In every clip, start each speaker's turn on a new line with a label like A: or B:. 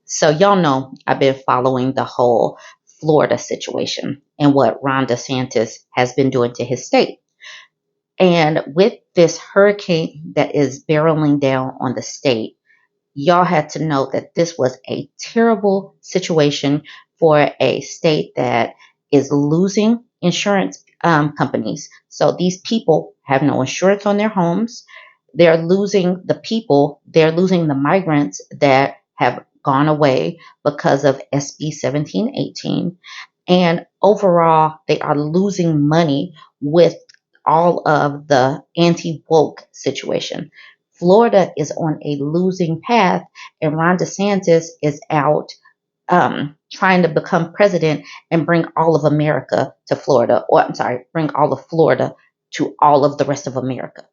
A: So y'all know I've been following the whole Florida situation and what Ron DeSantis has been doing to his state. And with this hurricane that is barreling down on the state, y'all had to know that this was a terrible situation for a state that is losing insurance companies. So these people have no insurance on their homes. They're losing the people, they're losing the migrants that have gone away because of SB 1718. And overall, they are losing money with all of the anti woke situation. Florida is on a losing path, and Ron DeSantis is out trying to become president and bring all of America to Florida, or I'm sorry, bring all of Florida to all of the rest of America.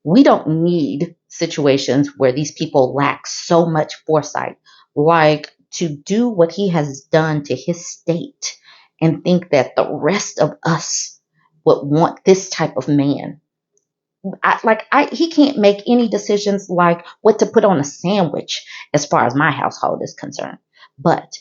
A: We don't need situations where these people lack so much foresight, like to do what he has done to his state and think that the rest of us would want this type of man. He can't make any decisions like what to put on a sandwich as far as my household is concerned. But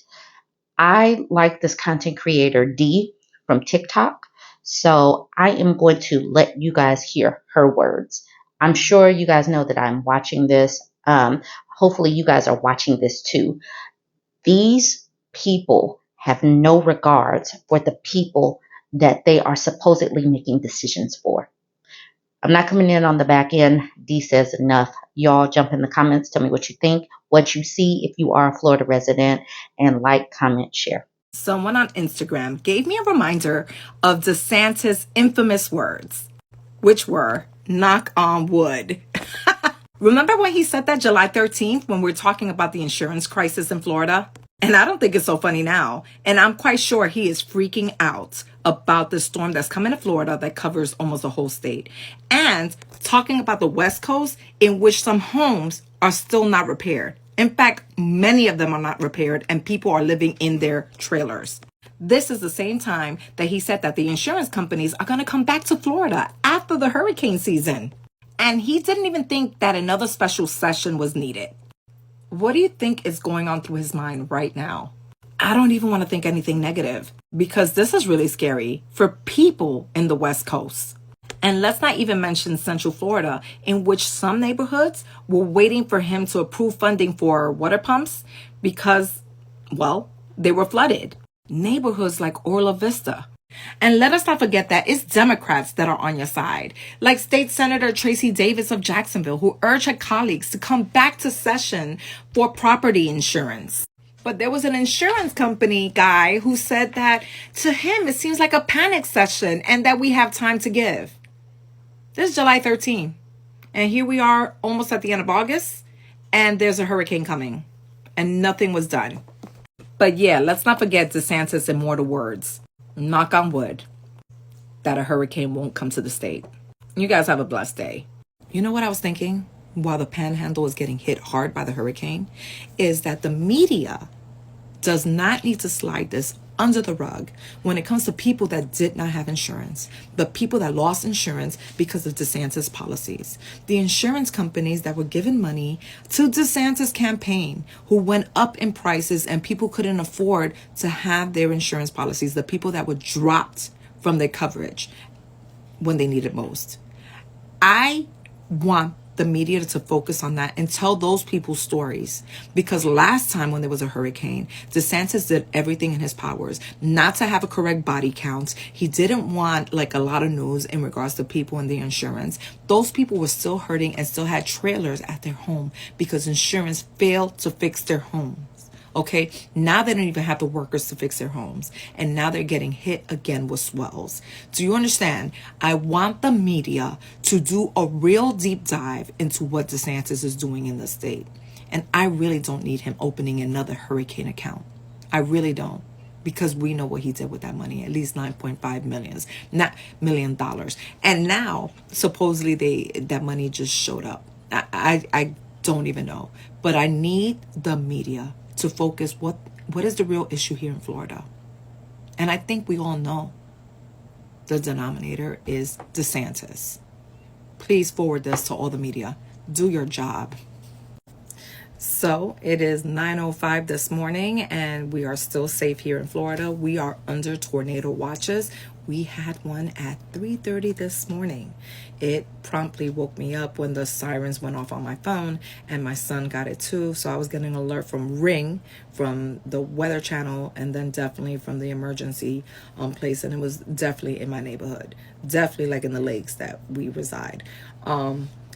A: I like this content creator D from TikTok. So I am going to let you guys hear her words. I'm sure you guys know that I'm watching this. Hopefully you guys are watching this too. These people have no regards for the people that they are supposedly making decisions for. I'm not coming in on the back end. D says enough. Y'all jump in the comments. Tell me what you think, what you see if you are a Florida resident, and like, comment, share.
B: Someone on Instagram gave me a reminder of DeSantis' infamous words, which were, knock on wood. Remember when he said that July 13th when we were talking about the insurance crisis in Florida? And I don't think it's so funny now. And I'm quite sure he is freaking out about the storm that's coming to Florida that covers almost the whole state. And talking about the West Coast, in which some homes are still not repaired. In fact, many of them are not repaired and people are living in their trailers. This is the same time that he said that the insurance companies are going to come back to Florida after the hurricane season. And he didn't even think that another special session was needed. What do you think is going on through his mind right now? I don't even want to think anything negative because this is really scary for people in the West Coast. And let's not even mention Central Florida, in which some neighborhoods were waiting for him to approve funding for water pumps because, well, they were flooded. Neighborhoods like Orla Vista. And let us not forget that it's Democrats that are on your side, like State Senator Tracy Davis of Jacksonville, who urged her colleagues to come back to session for property insurance. But there was an insurance company guy who said that to him it seems like a panic session and that we have time to give. This is July 13th. And here we are almost at the end of August, and there's a hurricane coming. And nothing was done. But yeah, let's not forget DeSantis' immortal words. Knock on wood, that a hurricane won't come to the state. You guys have a blessed day. You know what I was thinking while the panhandle is getting hit hard by the hurricane? Is that the media does not need to slide this under the rug when it comes to people that did not have insurance, the people that lost insurance because of DeSantis policies, the insurance companies that were given money to DeSantis campaign who went up in prices and people couldn't afford to have their insurance policies, the people that were dropped from their coverage when they needed most. I want the media to focus on that and tell those people's stories. Because last time when there was a hurricane, DeSantis did everything in his powers not to have a correct body count. He didn't want like a lot of news in regards to people in the insurance. Those people were still hurting and still had trailers at their home because insurance failed to fix their homes. Okay, now they don't even have the workers to fix their homes. And now they're getting hit again with swells. Do you understand? I want the media to do a real deep dive into what DeSantis is doing in the state. And I really don't need him opening another hurricane account. I really don't. Because we know what he did with that money, at least $9.5 million. And now, supposedly, that money just showed up. I don't even know. But I need the media to focus what is the real issue here in Florida. And I think we all know the denominator is DeSantis. Please forward this to all the media. Do your job. So it is 9:05 this morning, and we are still safe here in Florida. We are under tornado watches. We had one at 3:30 this morning. It promptly woke me up when the sirens went off on my phone, and my son got it too. So I was getting an alert from Ring, from the Weather Channel, and then definitely from the emergency place. And it was definitely in my neighborhood, definitely like in the lakes that we reside.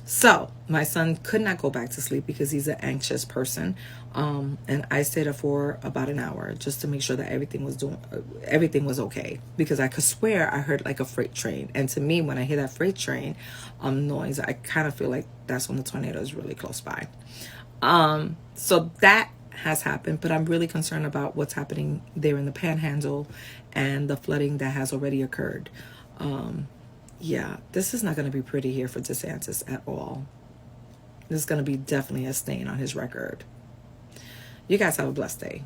B: So my son could not go back to sleep because he's an anxious person. And I stayed up for about an hour just to make sure that everything was okay, because I could swear I heard like a freight train. And to me, when I hear that freight train noise, I kind of feel like that's when the tornado is really close by. So that has happened, but I'm really concerned about what's happening there in the Panhandle and the flooding that has already occurred. Yeah, this is not going to be pretty here for DeSantis at all. This is going to be definitely a stain on his record. You guys have a blessed day.